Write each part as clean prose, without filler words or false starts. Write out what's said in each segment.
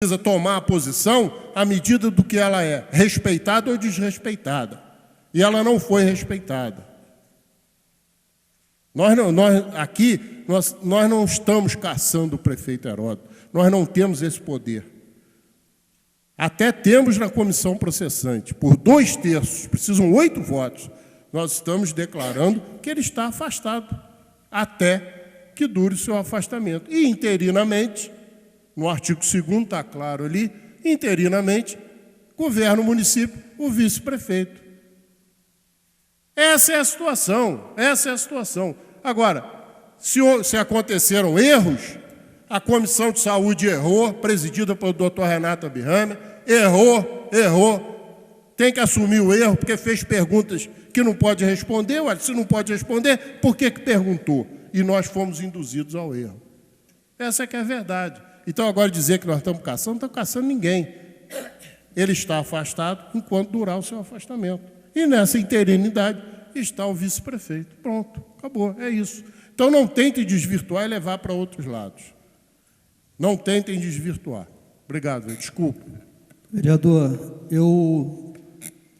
precisa tomar a posição à medida do que ela é respeitada ou desrespeitada. E ela não foi respeitada. Nós não estamos caçando o prefeito Heródoto. Nós não temos esse poder. Até temos na comissão processante, por 2/3, precisam 8 votos, nós estamos declarando que ele está afastado, até que dure o seu afastamento. E, interinamente, no artigo 2º está claro ali, interinamente, governa o município, o vice-prefeito. Essa é a situação, Agora, se aconteceram erros, a Comissão de Saúde errou, presidida pelo Dr. Renato Abirrame, errou, tem que assumir o erro, porque fez perguntas que não pode responder. Olha, se não pode responder, por que perguntou? E nós fomos induzidos ao erro. Essa é que é a verdade. Então, agora dizer que nós estamos caçando, não estamos caçando ninguém. Ele está afastado enquanto durar o seu afastamento. E nessa interinidade está o vice-prefeito. Pronto, acabou, é isso. Então, não tentem desvirtuar e levar para outros lados. Não tentem desvirtuar. Obrigado, desculpa. Vereador, eu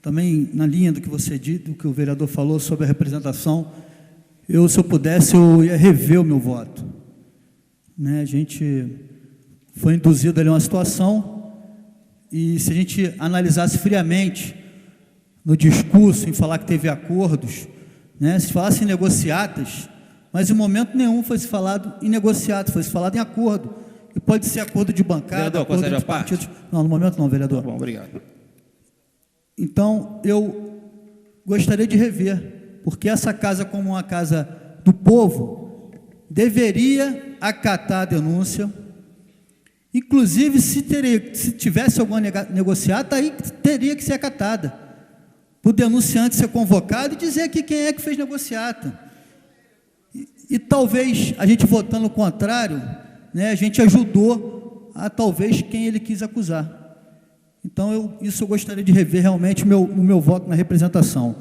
também, na linha do que você disse, do que o vereador falou sobre a representação, se eu pudesse, eu ia rever o meu voto. A gente foi induzido ali a uma situação, e se a gente analisasse friamente no discurso, em falar que teve acordos, se falasse em negociatas, mas em momento nenhum foi se falado em negociatas, foi se falado em acordo. E pode ser acordo de bancada, vereador, acordo de partidos. Não, no momento não, vereador. Tá bom, obrigado. Então, eu gostaria de rever, porque essa casa, como uma casa do povo, deveria acatar a denúncia. Inclusive, se tivesse alguma negociata, aí teria que ser acatada. Para o denunciante ser convocado e dizer aqui quem é que fez negociata. E talvez, a gente votando o contrário, a gente ajudou a talvez quem ele quis acusar. Então, isso eu gostaria de rever realmente o meu voto na representação.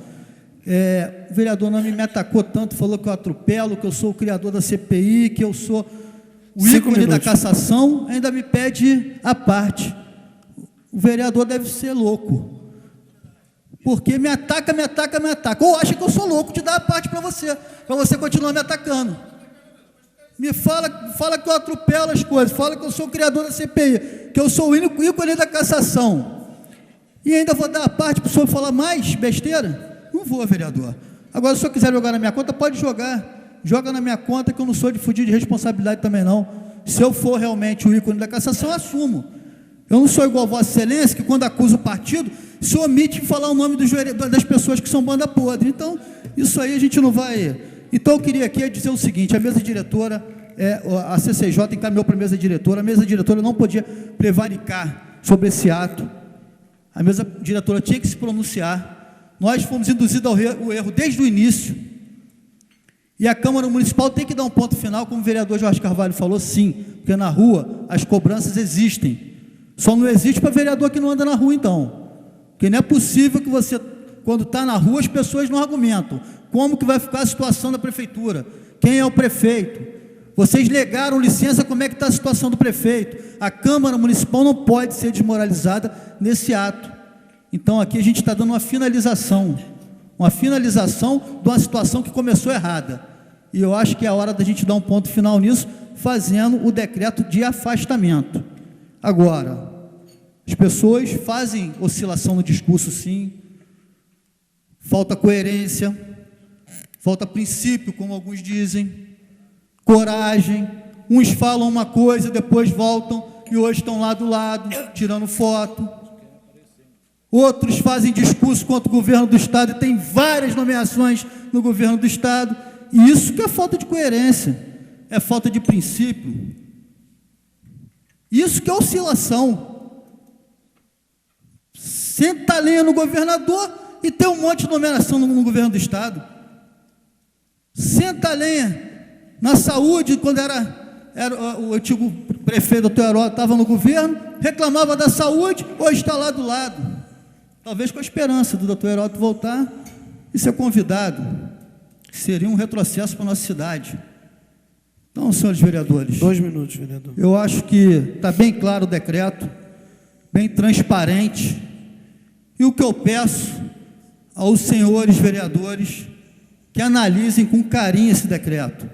O vereador não me atacou tanto, falou que eu atropelo, que eu sou o criador da CPI, que eu sou o ícone da cassação, ainda me pede a parte. O vereador deve ser louco, porque me ataca, ou acha que eu sou louco de dar a parte para você continuar me atacando. Me fala que eu atropelo as coisas, fala que eu sou o criador da CPI, que eu sou o ícone da cassação, e ainda vou dar a parte para o senhor falar mais besteira? Não vou, vereador. Agora, se o senhor quiser jogar na minha conta, pode jogar. Joga na minha conta, que eu não sou de fugir de responsabilidade também, não. Se eu for realmente o ícone da cassação, eu assumo. Eu não sou igual a Vossa Excelência, que quando acusa o partido, se omite de falar o nome das pessoas que são banda podre. Então, isso aí a gente não vai... Então, eu queria aqui dizer o seguinte: a mesa diretora, a CCJ encaminhou para a mesa diretora não podia prevaricar sobre esse ato, a mesa diretora tinha que se pronunciar. Nós fomos induzidos ao erro desde o início, e a Câmara Municipal tem que dar um ponto final, como o vereador Jorge Carvalho falou, sim, porque na rua as cobranças existem, só não existe para vereador que não anda na rua, então, porque não é possível que você, quando está na rua, as pessoas não argumentam. Como que vai ficar a situação da prefeitura? Quem é o prefeito? Vocês negaram licença, como é que está a situação do prefeito? A Câmara Municipal não pode ser desmoralizada nesse ato. Então, aqui a gente está dando uma finalização de uma situação que começou errada. E eu acho que é a hora da gente dar um ponto final nisso, fazendo o decreto de afastamento. Agora, as pessoas fazem oscilação no discurso, sim, falta coerência, falta princípio, como alguns dizem, coragem. Uns falam uma coisa, depois voltam e hoje estão lá do lado, tirando foto. Outros fazem discurso contra o governo do Estado, e tem várias nomeações no governo do Estado. E isso que é falta de coerência, é falta de princípio. Isso que é oscilação. Senta a lenha no governador e tem um monte de nomeação no governo do Estado. Senta a lenha na saúde, quando era o antigo prefeito, doutor Heródoto, estava no governo, reclamava da saúde, hoje está lá do lado. Talvez com a esperança do doutor Heródoto voltar e ser convidado, que seria um retrocesso para a nossa cidade. Então, senhores vereadores, 2 minutos, vereador. eu acho que está bem claro o decreto, bem transparente, e o que eu peço aos senhores vereadores que analisem com carinho esse decreto.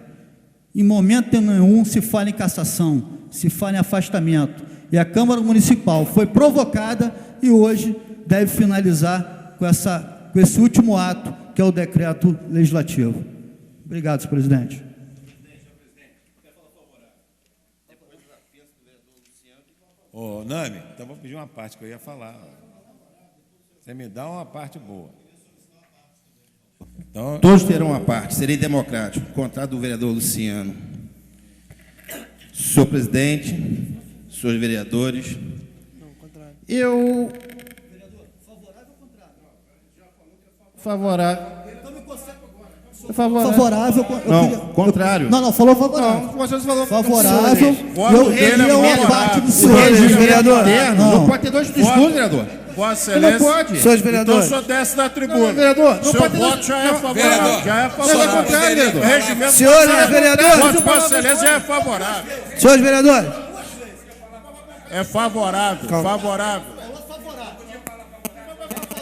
Em momento nenhum se fala em cassação, se fala em afastamento, e a Câmara Municipal foi provocada e hoje deve finalizar com esse último ato, que é o decreto legislativo. Obrigado, senhor presidente. Ô, Nami, então vou pedir uma parte que eu ia falar. Você me dá uma parte boa. Então, todos terão uma parte, serei democrático, contrário do vereador Luciano. Senhor presidente, senhores vereadores, eu... Favorável. Favorável. Não, contrário. Não, falou favorável. Não, você falou favorável. Voto dele é uma parte do o senhor. vereador. Não. Não pode ter dois discursos, vereador. Vossa Não Excelência. pode. Senhores Então o vereadores, senhor desce da tribuna. Não, vereador, não Seu pode ter voto dois- já é não, favorável. vereador. Já é Não, favorável. é contrário, vereador. O regimento Senhores voto vereadores. de Vossa Excelência é favorável. senhores vereadores, É favorável. Calma. Favorável.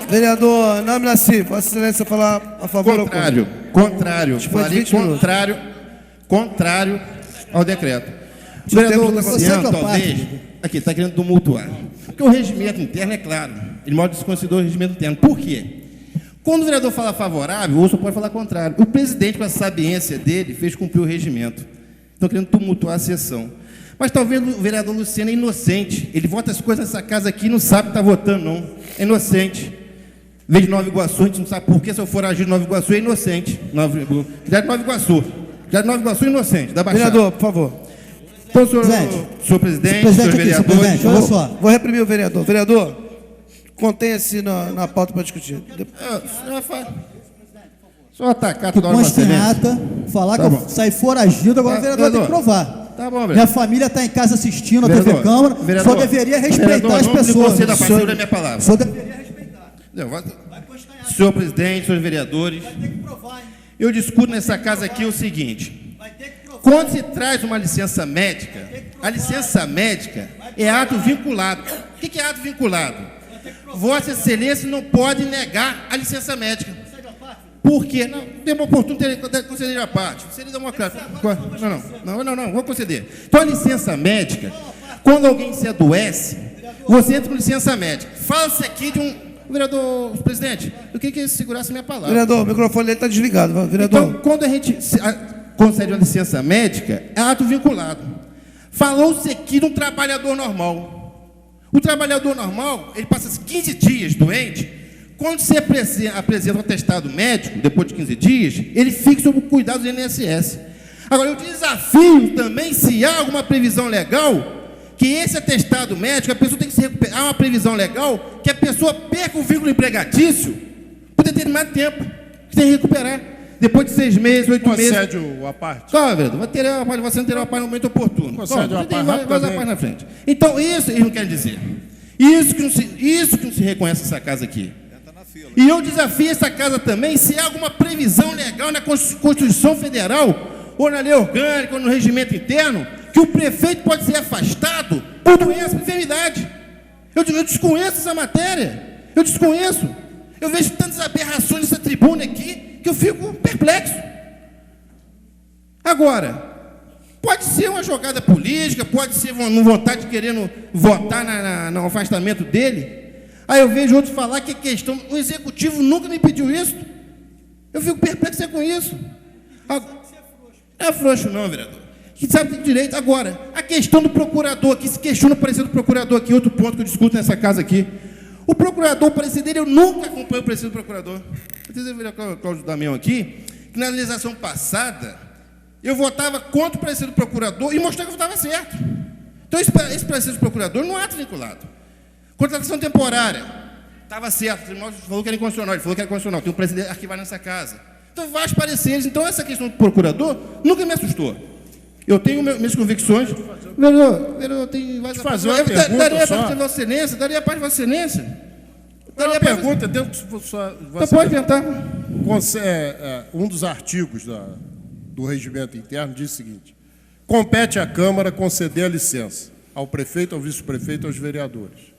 vereador Nami Nassi, Vossa Excelência falar a favor ou contra? Contrário. Depois de Falei 20 minutos. contrário ao decreto. O Seu vereador tempo está Luciano, passando. talvez, aqui, está querendo tumultuar. Porque o regimento interno é claro. Ele mostra desconsiderou o regimento interno. Por quê? Quando o vereador fala favorável, o outro pode falar contrário. O presidente, com a sabiência dele, fez cumprir o regimento. Estão querendo tumultuar a sessão. Mas talvez o vereador Luciano é inocente. Ele vota as coisas nessa casa aqui e não sabe que está votando, não. É inocente. Veio de Nova Iguaçu, a gente não sabe por que, se eu for agir de Nova Iguaçu, é inocente. Já de Nova Iguaçu. Já de Nova Iguaçu, inocente. Da Baixada. Vereador, por favor. Então, senhor presidente, Presidente senhores aqui, senhor vereadores, presidente, olha só. Vou reprimir o vereador. Vereador, contenha-se na pauta para discutir. só atacar toda hora Consta em Vossa ata, falar Tá que bom. eu saí foragido, agora Tá, o vereador tem que vereador. provar. Tá bom, vereador. Minha família está em casa assistindo a Vereador, TV Câmara, só vereador, deveria respeitar vereador, as não me pessoas. conceda a parceira da minha palavra. Só deveria respeitar. Senhor presidente, senhores vereadores, Tem que provar, hein? eu discuto nessa casa aqui o seguinte: Vai ter que provar. quando se traz uma licença médica, a licença médica é ato vinculado. O que é ato vinculado? Vossa Excelência não pode negar a licença médica. Por quê? Não, tem uma oportunidade de conceder a parte. Seria democrático. Não, vou conceder. Então, a licença médica, quando alguém se adoece, você entra com licença médica. Fala-se aqui de um... Vereador, presidente, eu queria que ele segurasse minha palavra. Vereador, o microfone dele está desligado. Vereador. Então, quando a gente concede uma licença médica, é ato vinculado. Falou-se aqui de um trabalhador normal. O trabalhador normal, ele passa 15 dias doente. Quando você apresenta um atestado médico, depois de 15 dias, ele fica sob o cuidado do INSS. Agora, eu desafio também, se há alguma previsão legal, que esse atestado médico, a pessoa tem que se recuperar. Há uma previsão legal que a pessoa perca o vínculo empregatício por determinado tempo, que tem que recuperar. Depois de 6 meses, 8 meses. Concede a parte. Claro, vereador, você não terá uma parte no momento oportuno. Concede uma parte vai usar a rapidamente. parte na frente. Então, isso eles não querem dizer. Isso que não se reconhece nessa casa aqui. E eu desafio essa casa também, se há alguma previsão legal na Constituição Federal, ou na lei orgânica, ou no regimento interno, que o prefeito pode ser afastado por doença, por enfermidade. Eu desconheço essa matéria. Eu desconheço. Eu vejo tantas aberrações nessa tribuna aqui, que eu fico perplexo. Agora, pode ser uma jogada política, pode ser uma vontade de querendo votar no afastamento dele. Aí eu vejo outros falar que a questão... O executivo nunca me pediu isso. Eu fico perplexo com isso. Não é frouxo não, vereador. Que sabe que tem direito. Agora, a questão do procurador, que se questiona o parecer do procurador aqui, outro ponto que eu discuto nessa casa aqui. O procurador, o parecer dele, eu nunca acompanho o parecer do procurador. Eu tenho que ver o Cláudio Damião aqui, que na legislação passada, eu votava contra o parecer do procurador e mostrava que eu estava certo. Então, esse parecer do procurador não é ato vinculado. Contratação temporária, estava certo, o tribunal falou que era inconstitucional, ele falou que era constitucional, tem um presidente arquivado nessa casa. Então, vários pareceres. Então, essa questão do procurador nunca me assustou. Eu tenho minhas convicções. Vereador, tem várias... fazer uma pergunta daria só. a parte de Vossa Excelência, daria a parte de Vossa Excelência. Uma pergunta, dentro que Então, pode tentar. um dos artigos do regimento interno diz o seguinte: compete à Câmara conceder a licença ao prefeito, ao vice-prefeito e aos vereadores.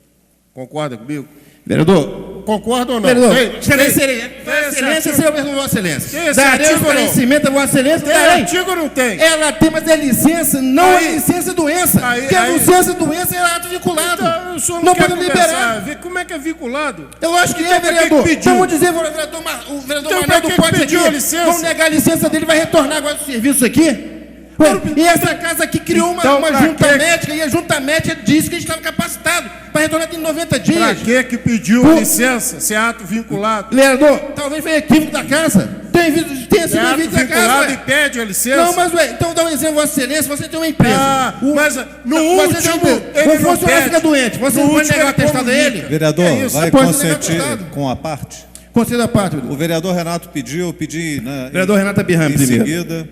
Concorda comigo? Vereador, Concorda ou não? vereador, Tem excelência, senhor mesmo, Vossa Excelência. Tem esse Darei artigo ou não? esclarecimento a Vossa Excelência. Tem Darei. artigo ou não tem? Ela tem, mas é licença, não Aí. é licença doença. Aí. A licença doença é ato vinculado. Então, o senhor não quer podemos conversar, liberar. ver como é que é vinculado? Eu acho que Então, é, pra que vereador. que pediu? Vamos dizer, o vereador Então, Manuel pra do que Pote pediu aqui. a licença? Vamos negar a licença dele, vai retornar agora do serviço aqui. Ué, e essa casa aqui criou Então, uma pra junta quê? médica, e a junta médica disse que a gente estava capacitado para retornar em 90 Pra dias. que pediu Pô. licença se é ato vinculado? Vereador, talvez foi equívoco da casa. Tenha É sido ato equívoco da casa. vinculado ué. e pede a licença? Não, mas ué, então dá um exemplo, Vossa Excelência, você tem uma empresa. Ah, mas no você tem uma último, empresa. ele O não funcionário pede. fica doente, você No não pode último, negar o ele atestado a ele? comunica. Vereador, É isso, vai pode ser consentir negociado. com a parte? Conselho da parte, vereador. O vereador Renato pediu, eu pedi, né, Vereador Renato Birram, em primeiro. seguida.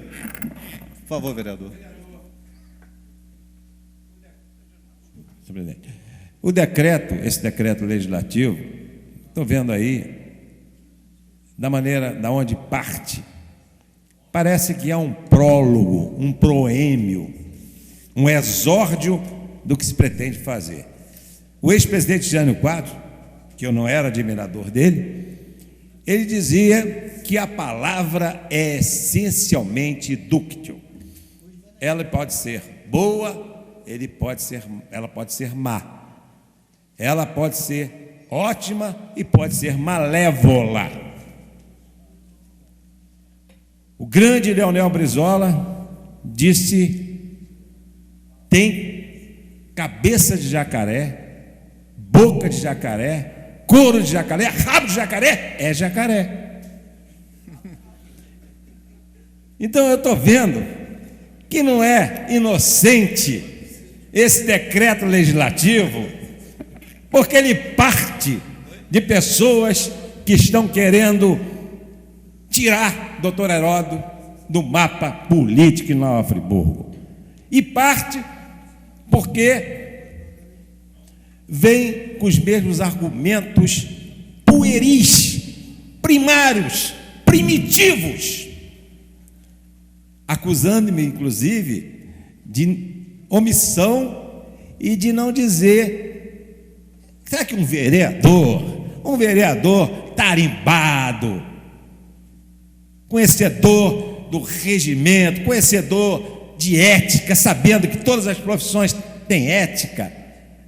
Por favor, vereador. Senhor presidente. O decreto, esse decreto legislativo, estou vendo aí, da maneira, da onde parte, parece que há um prólogo, um proêmio, um exórdio do que se pretende fazer. O ex-presidente Jânio Quadros, que eu não era admirador dele, ele dizia que a palavra é essencialmente dúctil. Ela pode ser boa, ela pode ser má. Ela pode ser ótima e pode ser malévola. O grande Leonel Brizola disse: tem cabeça de jacaré, boca de jacaré, couro de jacaré, rabo de jacaré, é jacaré. Então eu estou vendo que não é inocente esse decreto legislativo, porque ele parte de pessoas que estão querendo tirar Dr. Heródoto do mapa político em Nova Friburgo. E parte porque vem com os mesmos argumentos pueris, primários, primitivos, acusando-me, inclusive, de omissão e de não dizer. Será que um vereador tarimbado, conhecedor do regimento, conhecedor de ética, sabendo que todas as profissões têm ética,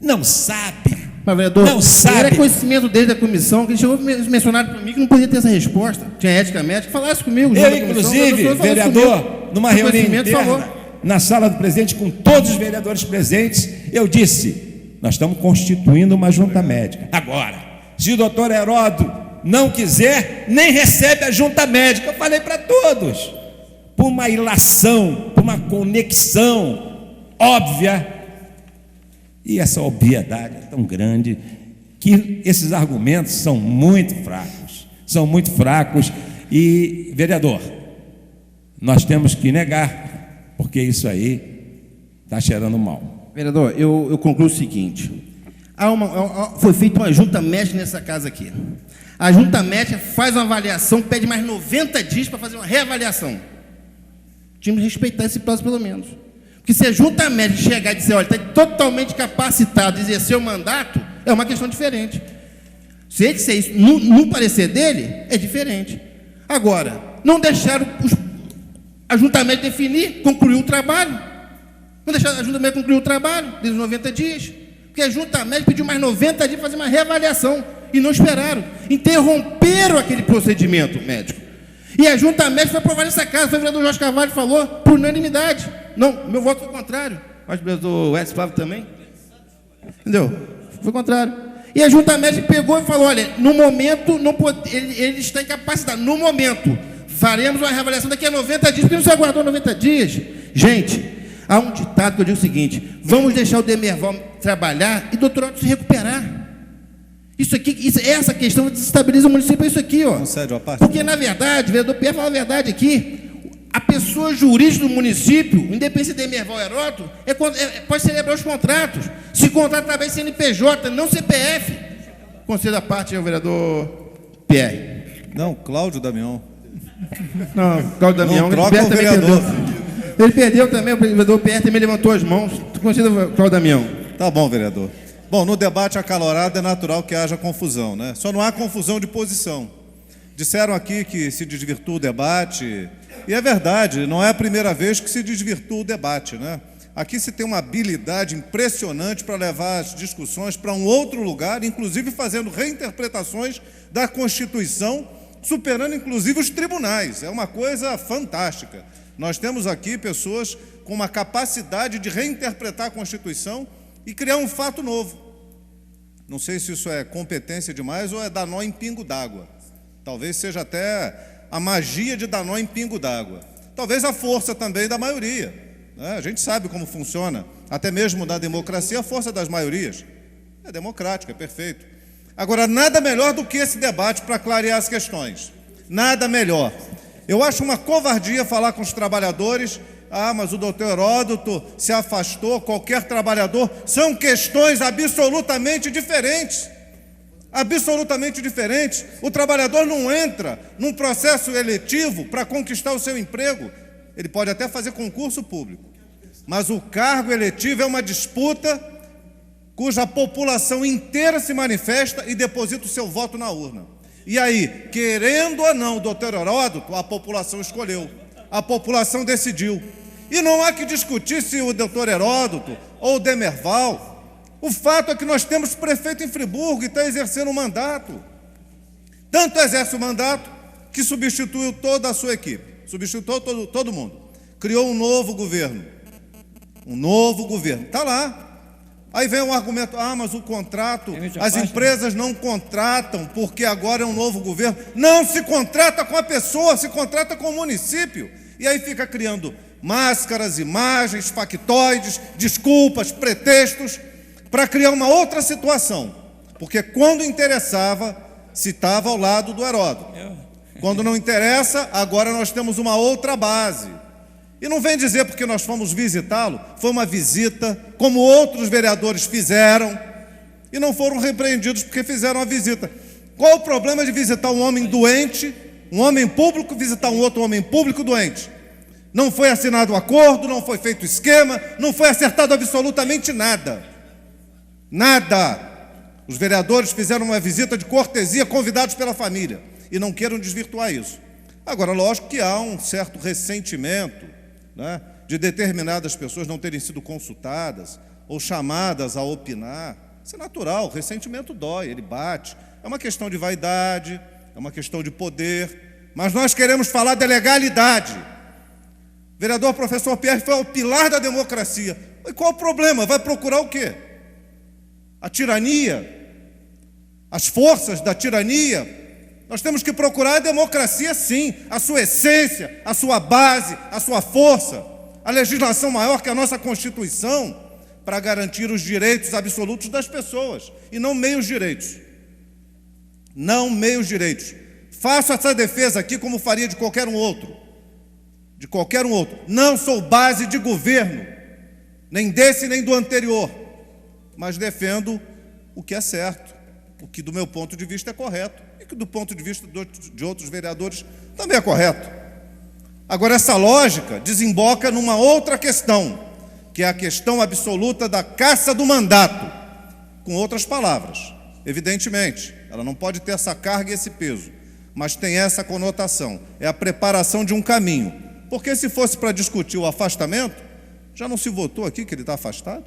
não sabe? Mas, vereador, Não sabe. era conhecimento desde a comissão, que ele chegou mencionado para mim que não podia ter essa resposta. Tinha ética médica, falasse comigo. Eu, inclusive, vereador, numa reunião interna, na sala do presidente, com todos os vereadores presentes, eu disse: nós estamos constituindo uma junta médica. Agora, se o doutor Heródoto não quiser, nem recebe a junta médica. Eu falei para todos, por uma ilação, por uma conexão óbvia. E essa obviedade é tão grande que esses argumentos são muito fracos, e, vereador, nós temos que negar, porque isso aí está cheirando mal. Vereador, eu concluo o seguinte: foi feita uma junta médica nessa casa aqui. A junta médica faz uma avaliação, pede mais 90 dias para fazer uma reavaliação. Tínhamos que respeitar esse prazo, pelo menos. Porque se a junta médica chegar e dizer: olha, está totalmente capacitado de exercer o mandato, é uma questão diferente. Se ele disser isso no parecer dele, é diferente. Agora, não deixaram a junta médica definir, concluir o trabalho. Não deixaram a junta médica concluir o trabalho, desde 90 dias. Porque a junta médica pediu mais 90 dias para fazer uma reavaliação. E não esperaram. Interromperam aquele procedimento médico. E a junta médica foi aprovada nessa casa. Foi o vereador Jorge Carvalho falou, por unanimidade. Não, meu voto foi contrário. Acho que o vereador Edson Flávio também. Entendeu? Foi contrário. E a junta médica pegou e falou: olha, no momento, ele está incapacitado. No momento, faremos uma reavaliação daqui a 90 dias. Por que não se aguardou 90 dias? Gente, há um ditado que eu digo o seguinte: vamos deixar o Demerval trabalhar e o doutor Otto se recuperar. Isso aqui, essa questão desestabiliza o município, é isso aqui, ó. Concede a parte? Porque, na verdade, o vereador Pierre fala a verdade aqui. A pessoa jurídica do município, independente de Demerval Heródoto, pode celebrar os contratos. Se contrata através de CNPJ, não CPF. Conselho da parte é o vereador Pierre. Não, Cláudio Damião. Não, Cláudio Damião. Não troca o vereador. Ele perdeu também, o vereador PR também levantou as mãos. Conceda, Cláudio Damião. Tá bom, vereador. Bom, no debate acalorado é natural que haja confusão, né? Só não há confusão de posição. Disseram aqui que se desvirtua o debate, e é verdade, não é a primeira vez que se desvirtua o debate, né? Aqui se tem uma habilidade impressionante para levar as discussões para um outro lugar, inclusive fazendo reinterpretações da Constituição, superando inclusive os tribunais. É uma coisa fantástica. Nós temos aqui pessoas com uma capacidade de reinterpretar a Constituição e criar um fato novo. Não sei se isso é competência demais ou é dar nó em pingo d'água. Talvez seja até a magia de dar nó em pingo d'água. Talvez a força também da maioria. A gente sabe como funciona, até mesmo na democracia, a força das maiorias. É democrática, é perfeito. Agora, nada melhor do que esse debate para clarear as questões. Nada melhor. Eu acho uma covardia falar com os trabalhadores, mas o doutor Heródoto se afastou, qualquer trabalhador. São questões absolutamente diferentes. Absolutamente diferentes. O trabalhador não entra num processo eletivo para conquistar o seu emprego. Ele pode até fazer concurso público, mas o cargo eletivo é uma disputa cuja população inteira se manifesta e deposita o seu voto na urna. E aí, querendo ou não, o doutor Heródoto, a população escolheu, a população decidiu. E não há que discutir se o doutor Heródoto ou o Demerval. O fato é que nós temos prefeito em Friburgo e está exercendo um mandato. Tanto exerce o mandato que substituiu toda a sua equipe. Substituiu todo mundo. Criou um novo governo. Um novo governo. Está lá. Aí vem um argumento, mas o contrato, as empresas não contratam porque agora é um novo governo. Não se contrata com a pessoa, se contrata com o município. E aí fica criando máscaras, imagens, factoides, desculpas, pretextos, para criar uma outra situação. Porque quando interessava, se estava ao lado do Heródoto. Quando não interessa, agora nós temos uma outra base. E não vem dizer porque nós fomos visitá-lo, foi uma visita, como outros vereadores fizeram, e não foram repreendidos porque fizeram a visita. Qual o problema de visitar um homem doente, um homem público, visitar um outro homem público doente? Não foi assinado o acordo, não foi feito esquema, não foi acertado absolutamente nada. Nada. Os vereadores fizeram uma visita de cortesia, convidados pela família. E não queiram desvirtuar isso. Agora, lógico que há um certo ressentimento, né, de determinadas pessoas não terem sido consultadas ou chamadas a opinar. Isso é natural, o ressentimento dói, ele bate. É uma questão de vaidade, é uma questão de poder, mas nós queremos falar da legalidade. O vereador professor Pierre foi o pilar da democracia. E qual o problema? Vai procurar o quê? A tirania? As forças da tirania? Nós temos que procurar a democracia, sim, a sua essência, a sua base, a sua força, a legislação maior que a nossa Constituição, para garantir os direitos absolutos das pessoas, e não meios direitos. Não meios direitos. Faço essa defesa aqui como faria de qualquer um outro. De qualquer um outro. Não sou base de governo, nem desse nem do anterior, mas defendo o que é certo, o que do meu ponto de vista é correto. E que do ponto de vista de outros vereadores também é correto. Agora, essa lógica desemboca numa outra questão, que é a questão absoluta da caça do mandato. Com outras palavras, evidentemente, ela não pode ter essa carga e esse peso, mas tem essa conotação, é a preparação de um caminho. Porque se fosse para discutir o afastamento, já não se votou aqui que ele está afastado?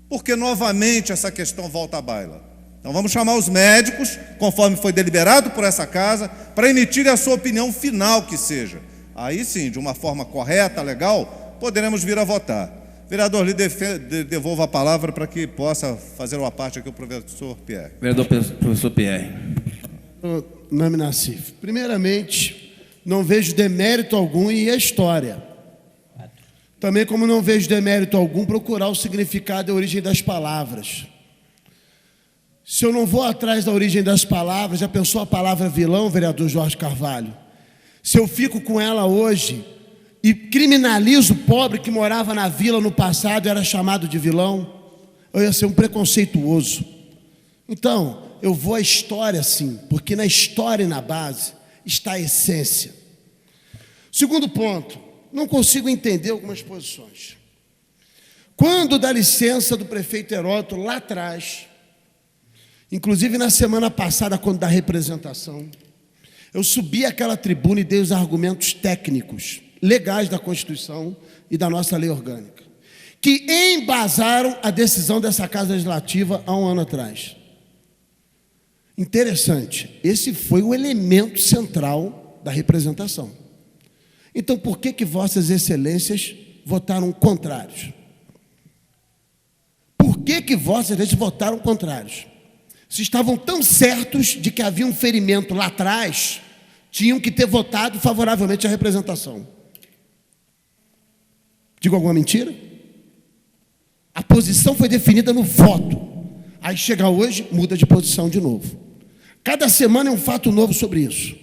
Porque novamente essa questão volta à baila. Então vamos chamar os médicos, conforme foi deliberado por essa casa, para emitirem a sua opinião final que seja. Aí sim, de uma forma correta, legal, poderemos vir a votar. Vereador, lhe devolvo a palavra para que possa fazer uma parte aqui o professor Pierre. Vereador professor Pierre. Nome Nassif. Primeiramente, não vejo demérito algum em a história. Também como não vejo demérito algum procurar o significado e a origem das palavras. Se eu não vou atrás da origem das palavras, já pensou a palavra vilão, vereador Jorge Carvalho? Se eu fico com ela hoje e criminalizo o pobre que morava na vila no passado e era chamado de vilão, eu ia ser um preconceituoso. Então, eu vou à história sim, porque na história e na base está a essência. Segundo ponto, não consigo entender algumas posições. Quando da licença do prefeito Heródoto lá atrás, inclusive na semana passada, quando da representação, eu subi àquela tribuna e dei os argumentos técnicos, legais da Constituição e da nossa lei orgânica, que embasaram a decisão dessa Casa Legislativa há um ano atrás. Interessante, esse foi o elemento central da representação. Então, por que Vossas Excelências votaram contrários? Por que Vossas Excelências votaram contrários? Se estavam tão certos de que havia um ferimento lá atrás, tinham que ter votado favoravelmente à representação. Digo alguma mentira? A posição foi definida no voto. Aí chega hoje, muda de posição de novo. Cada semana é um fato novo sobre isso.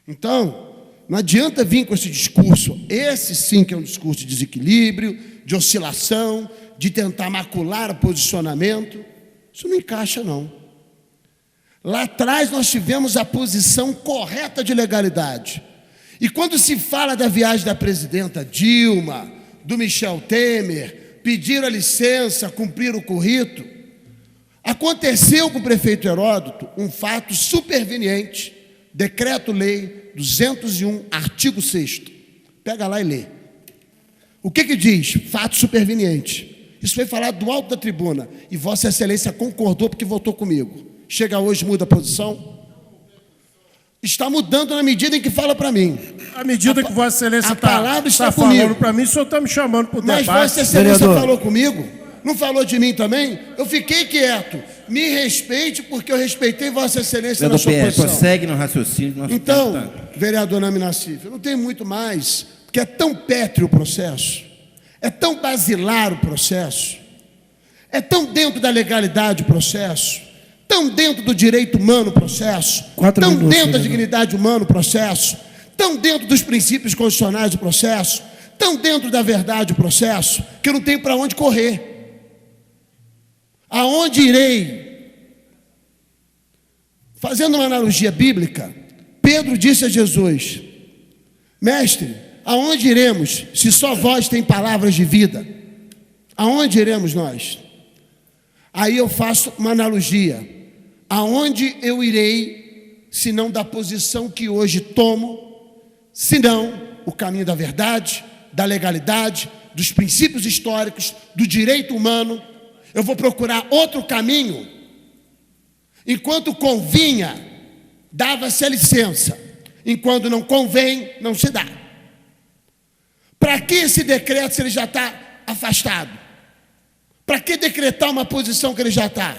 Então, não adianta vir com esse discurso. Esse sim que é um discurso de desequilíbrio, de oscilação, de tentar macular o posicionamento. Isso não encaixa, não. Lá atrás nós tivemos a posição correta de legalidade. E quando se fala da viagem da presidenta Dilma, do Michel Temer, pediram a licença, cumpriram o rito, aconteceu com o prefeito Heródoto um fato superveniente, Decreto-Lei 201, artigo 6º. Pega lá e lê. O que diz? Fato superveniente. Isso foi falado do alto da tribuna. E Vossa Excelência concordou porque votou comigo. Chega hoje, muda a posição? Está mudando na medida em que fala para mim. À medida que Vossa Excelência está falando para mim, o senhor está me chamando para o debate. Mas Vossa Excelência falou comigo? Não falou de mim também? Eu fiquei quieto. Me respeite, porque eu respeitei Vossa Excelência na sua posição. Prossegue no raciocínio. Então, vereador Nami Nassif, eu não tenho muito mais, porque é tão pétreo o processo, é tão basilar o processo, é tão dentro da legalidade o processo, tão dentro do direito humano o processo, tão dentro da dignidade humana o processo, tão dentro dos princípios constitucionais do processo, tão dentro da verdade o processo, que eu não tenho para onde correr. Aonde irei? Fazendo uma analogia bíblica, Pedro disse a Jesus: Mestre, aonde iremos se só vós tem palavras de vida? Aonde iremos nós? Aí eu faço uma analogia. Aonde eu irei, se não da posição que hoje tomo, senão o caminho da verdade, da legalidade, dos princípios históricos, do direito humano? Eu vou procurar outro caminho. Enquanto convinha, dava-se a licença. Enquanto não convém, não se dá. Para que esse decreto se ele já está afastado? Para que decretar uma posição que ele já está?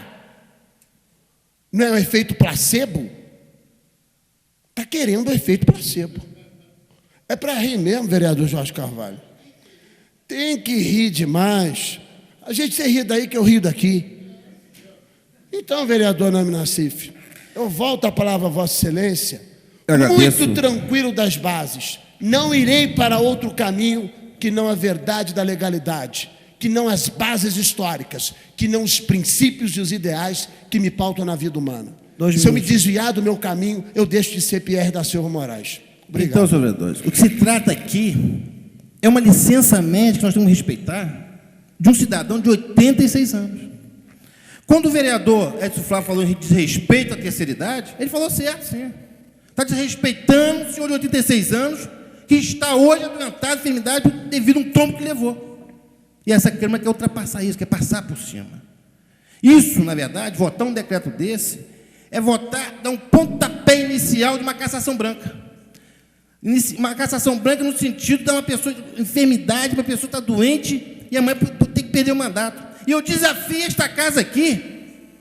Não é um efeito placebo? Está querendo um efeito placebo. É para rir mesmo, vereador Jorge Carvalho. Tem que rir demais. A gente se ri daí que eu rio daqui. Então, vereador Nami Nassif, eu volto a palavra a Vossa Excelência, muito tranquilo das bases. Não irei para outro caminho que não a verdade da legalidade, que não as bases históricas, que não os princípios e os ideais que me pautam na vida humana. Se eu me desviar do meu caminho, eu deixo de ser Pierre da Silva Moraes. Obrigado. Então, senhor vereador, o que se trata aqui é uma licença médica que nós temos que respeitar de um cidadão de 86 anos. Quando o vereador Edson Flávio falou em desrespeito à terceira idade, ele falou certo, sim. Está desrespeitando o senhor de 86 anos, que está hoje adoentado de enfermidade devido a um tombo que levou. E essa Câmara quer ultrapassar isso, quer passar por cima. Isso, na verdade, votar um decreto desse, é votar, dar um pontapé inicial de uma cassação branca. Uma cassação branca no sentido de dar uma pessoa de enfermidade, uma pessoa está doente, e amanhã tem que perder o mandato. E eu desafio esta casa aqui,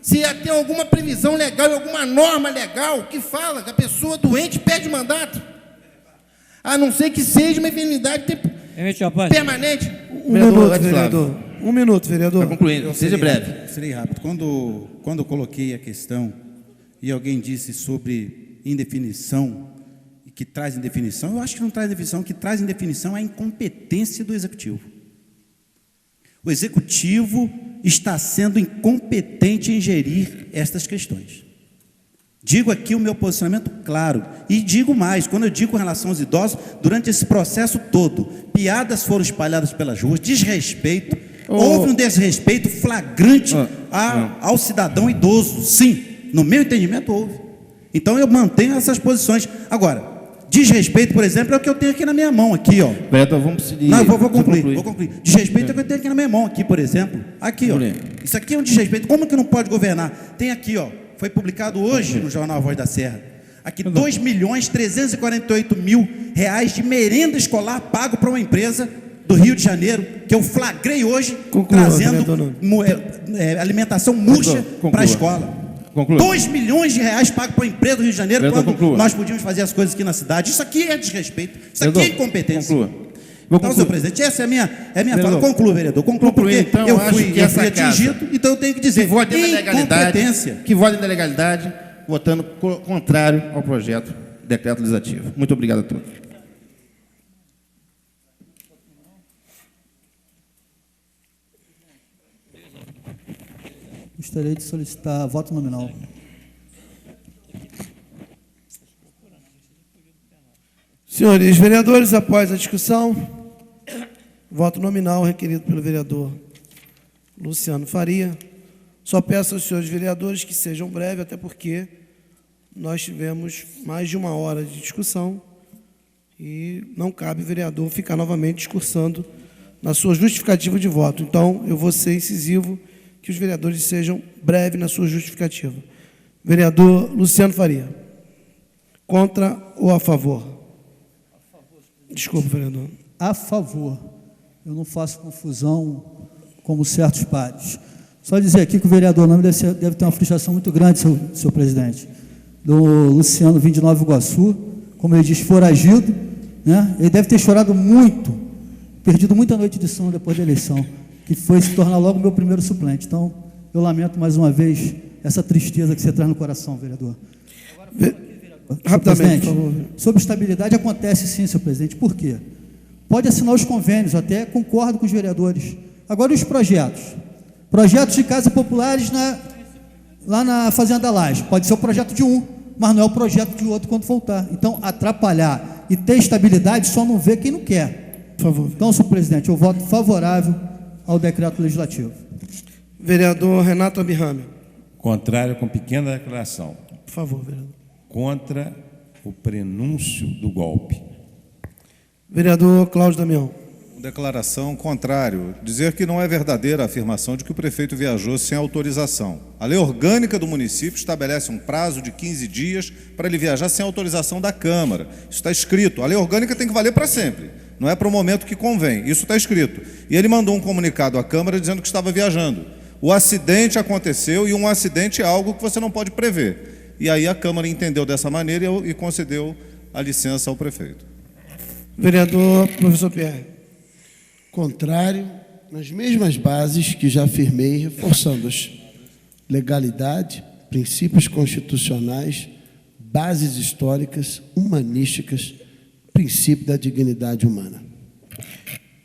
se tem alguma previsão legal, alguma norma legal que fala que a pessoa doente perde o mandato, a não ser que seja uma enfermidade permanente. Um minuto, vereador. Para concluir, seja breve. Serei rápido. Quando eu coloquei a questão e alguém disse sobre indefinição, que traz indefinição, eu acho que não traz indefinição, o que traz indefinição é a incompetência do Executivo. O Executivo está sendo incompetente em gerir estas questões. Digo aqui o meu posicionamento claro. E digo mais, quando eu digo com relação aos idosos, durante esse processo todo, piadas foram espalhadas pelas ruas, desrespeito, houve um desrespeito flagrante ao cidadão idoso. Sim, no meu entendimento houve. Então eu mantenho essas posições. Agora, desrespeito, por exemplo, é o que eu tenho aqui na minha mão, aqui, ó. Vereador, vamos seguir. Não, vou concluir. Desrespeito é o que eu tenho aqui na minha mão, aqui, por exemplo. Aqui, ó. Isso aqui é um desrespeito. Como que não pode governar? Tem aqui, ó. Foi publicado hoje no jornal A Voz da Serra. Aqui, R$2.348.000 de merenda escolar pago para uma empresa do Rio de Janeiro, que eu flagrei hoje, trazendo alimentação murcha para a escola. Conclua. R$2 milhões pagos para a empresa do Rio de Janeiro, Vereador, quando conclua. nós podíamos fazer as coisas aqui na cidade. Isso aqui é desrespeito, isso aqui é incompetência. Conclua. Então, senhor presidente, essa é a minha fala. Conclua, vereador. Conclua, porque então, eu acho fui que essa atingido, casa, então eu tenho que dizer, que vota na legalidade, incompetência. que vota na legalidade, votando contrário ao projeto de decreto legislativo. Muito obrigado a todos. Gostaria de solicitar voto nominal. Senhores vereadores, após a discussão, voto nominal requerido pelo vereador Luciano Faria. Só peço aos senhores vereadores que sejam breves, até porque nós tivemos mais de 1 hora de discussão e não cabe o vereador ficar novamente discursando na sua justificativa de voto. Então, eu vou ser incisivo, que os vereadores sejam breves na sua justificativa. Vereador Luciano Faria. Contra ou a favor? Desculpa, vereador. A favor. Eu não faço confusão como certos pares. Só dizer aqui que o vereador Nome deve ter uma frustração muito grande, senhor presidente. Do Luciano vindo de Nova Iguaçu, como ele diz, foragido, né? Ele deve ter chorado muito, perdido muita noite de sono depois da eleição, que foi se tornar logo meu primeiro suplente. Então, eu lamento mais uma vez essa tristeza que você traz no coração, vereador. Rapidamente, por favor. Sobre estabilidade, acontece sim, senhor presidente. Por quê? Pode assinar os convênios, até concordo com os vereadores. Agora, e os projetos? Projetos de casas populares lá na Fazenda Laje. Pode ser o projeto de um, mas não é o projeto de outro quando voltar. Então, atrapalhar e ter estabilidade só não vê quem não quer. Por favor. Então, senhor presidente, eu voto favorável ao decreto legislativo. Vereador Renato Abirrame. Contrário com pequena declaração. Por favor, vereador. Contra o prenúncio do golpe. Vereador Cláudio Damião. Declaração contrário. Dizer que não é verdadeira a afirmação de que o prefeito viajou sem autorização. A lei orgânica do município estabelece um prazo de 15 dias para ele viajar sem autorização da Câmara. Isso está escrito. A lei orgânica tem que valer para sempre. Não é para o momento que convém. Isso está escrito. E ele mandou um comunicado à Câmara dizendo que estava viajando. O acidente aconteceu e um acidente é algo que você não pode prever. E aí a Câmara entendeu dessa maneira e concedeu a licença ao prefeito. Vereador professor Pierre. Contrário, nas mesmas bases que já afirmei, reforçando-as. Legalidade, princípios constitucionais, bases históricas, humanísticas, princípio da dignidade humana.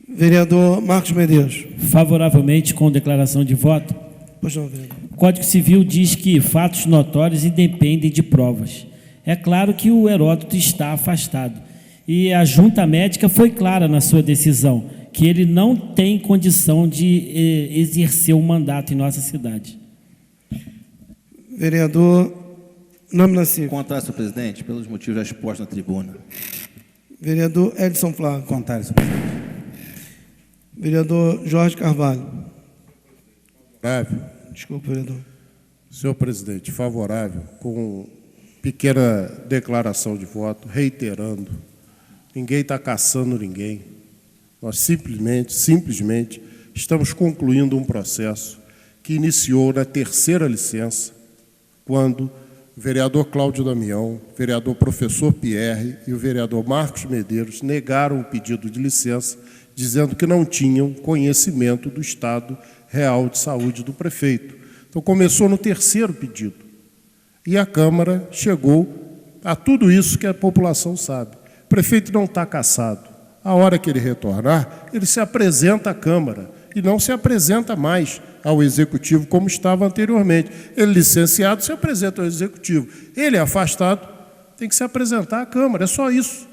Vereador Marcos Medeiros. Favoravelmente, com declaração de voto. Pois não, vereador. O Código Civil diz que fatos notórios independem de provas. É claro que o Heródoto está afastado. E a junta médica foi clara na sua decisão, que ele não tem condição de exercer o mandato em nossa cidade. Vereador Nome Nassif. Contrário, senhor presidente, pelos motivos já expostos na tribuna. Vereador Edson Flávio. Contrário, senhor presidente. Vereador Jorge Carvalho. Favorável. Desculpa, vereador. Senhor presidente, favorável, com pequena declaração de voto, reiterando, ninguém está caçando ninguém. Nós simplesmente estamos concluindo um processo que iniciou na 3ª licença, quando o vereador Cláudio Damião, o vereador professor Pierre e o vereador Marcos Medeiros negaram o pedido de licença, dizendo que não tinham conhecimento do estado real de saúde do prefeito. Então, começou no 3º pedido. E a Câmara chegou a tudo isso que a população sabe. O prefeito não está caçado. A hora que ele retornar, ele se apresenta à Câmara e não se apresenta mais ao Executivo como estava anteriormente. Ele, licenciado, se apresenta ao Executivo. Ele é afastado, tem que se apresentar à Câmara, é só isso.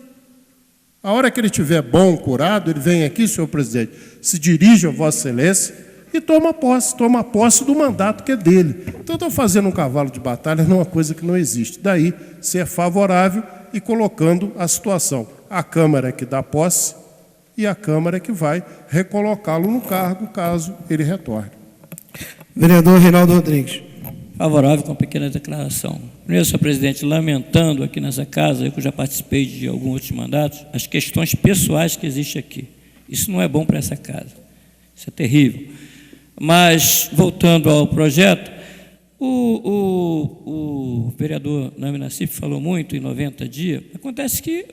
A hora que ele estiver bom, curado, ele vem aqui, senhor presidente, se dirige a Vossa Excelência e toma posse do mandato que é dele. Então, estão fazendo um cavalo de batalha numa coisa que não existe. Daí, ser favorável e colocando a situação. A Câmara é que dá posse e a Câmara é que vai recolocá-lo no cargo, caso ele retorne. Vereador Reinaldo Rodrigues. Favorável com uma pequena declaração. Primeiro, senhor presidente, lamentando aqui nessa casa, eu que já participei de alguns outros mandatos, as questões pessoais que existem aqui. Isso não é bom para essa casa. Isso é terrível. Mas, voltando ao projeto, o vereador Nami Nassif falou muito em 90 dias. Acontece que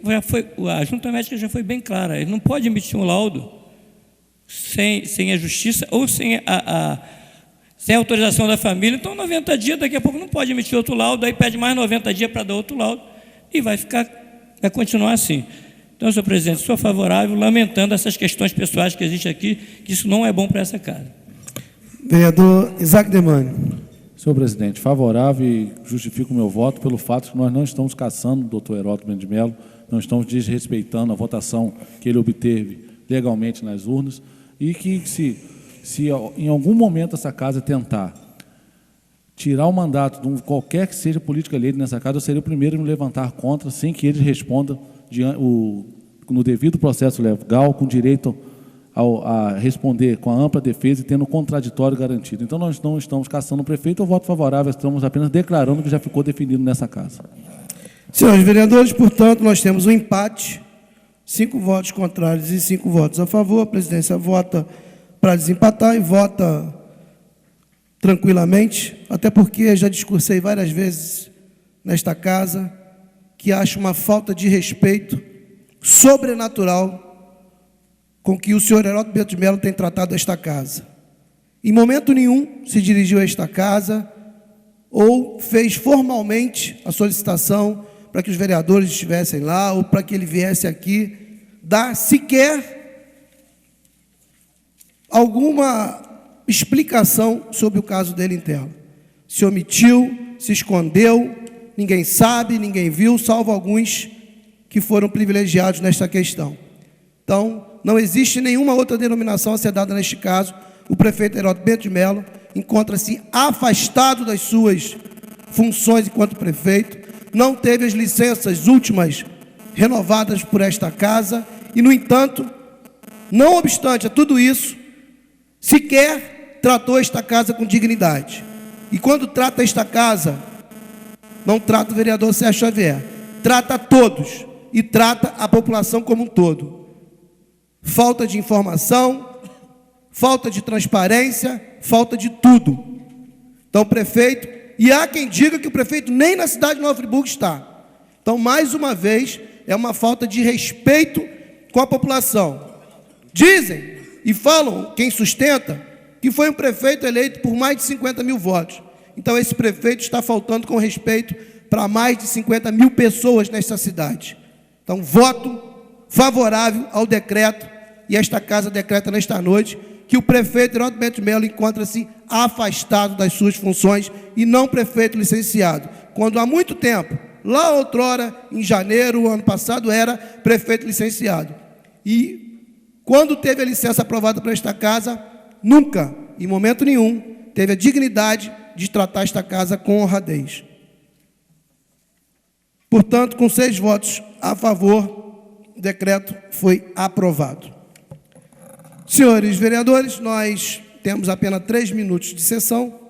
a junta médica já foi bem clara. Ele não pode emitir um laudo sem a justiça ou sem a autorização da família. Então, 90 dias, daqui a pouco não pode emitir outro laudo, aí pede mais 90 dias para dar outro laudo e vai continuar assim. Então, senhor presidente, sou favorável, lamentando essas questões pessoais que existem aqui, que isso não é bom para essa casa. Vereador Isaac Demânio. Senhor presidente, favorável e justifico o meu voto pelo fato de que nós não estamos caçando o doutor Heródoto Mendes de Mello, não estamos desrespeitando a votação que ele obteve legalmente nas urnas e que se em algum momento essa casa tentar tirar o mandato de qualquer que seja político eleito nessa casa, eu seria o primeiro a me levantar contra, sem que eles respondam no devido processo legal, com direito a responder com a ampla defesa e tendo o contraditório garantido. Então, nós não estamos caçando o prefeito, eu voto favorável, estamos apenas declarando que já ficou definido nessa casa. Senhores vereadores, portanto, nós temos um empate, 5 votos contrários e 5 votos a favor. A presidência vota para desempatar e vota tranquilamente, até porque já discursei várias vezes nesta casa que acho uma falta de respeito sobrenatural com que o senhor Heródoto Mendes de Mello tem tratado esta casa. Em momento nenhum se dirigiu a esta casa ou fez formalmente a solicitação para que os vereadores estivessem lá ou para que ele viesse aqui dar sequer alguma explicação sobre o caso dele interno. Se omitiu, se escondeu, ninguém sabe, ninguém viu, salvo alguns que foram privilegiados nesta questão. Então, não existe nenhuma outra denominação a ser dada neste caso. O prefeito Heródoto Mendes de Mello encontra-se afastado das suas funções enquanto prefeito, não teve as licenças últimas renovadas por esta casa e, no entanto, não obstante a tudo isso, sequer tratou esta casa com dignidade. E quando trata esta casa, não trata o vereador Sérgio Xavier, trata a todos e trata a população como um todo. Falta de informação, falta de transparência, falta de tudo. Então, o prefeito, e há quem diga que o prefeito nem na cidade de Nova Friburgo está. Então, mais uma vez, é uma falta de respeito com a população. Dizem e falam, quem sustenta, que foi um prefeito eleito por mais de 50 mil votos. Então, esse prefeito está faltando com respeito para mais de 50 mil pessoas nesta cidade. Então, voto favorável ao decreto, e esta casa decreta nesta noite que o prefeito Heródoto Mendes de Mello encontra-se afastado das suas funções e não prefeito licenciado, quando há muito tempo, lá outrora, em janeiro, ano passado, era prefeito licenciado. E quando teve a licença aprovada para esta casa, nunca, em momento nenhum, teve a dignidade de tratar esta casa com honradez. Portanto, com 6 votos a favor, o decreto foi aprovado. Senhores vereadores, nós temos apenas 3 minutos de sessão.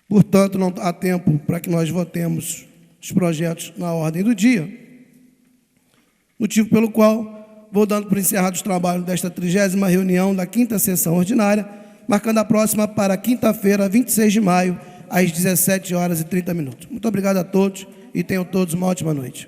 Portanto, não há tempo para que nós votemos os projetos na ordem do dia. Motivo pelo qual vou dando por encerrado os trabalhos desta 30ª reunião da 5ª sessão ordinária, marcando a próxima para quinta-feira, 26 de maio, às 17h30. Muito obrigado a todos e tenham todos uma ótima noite.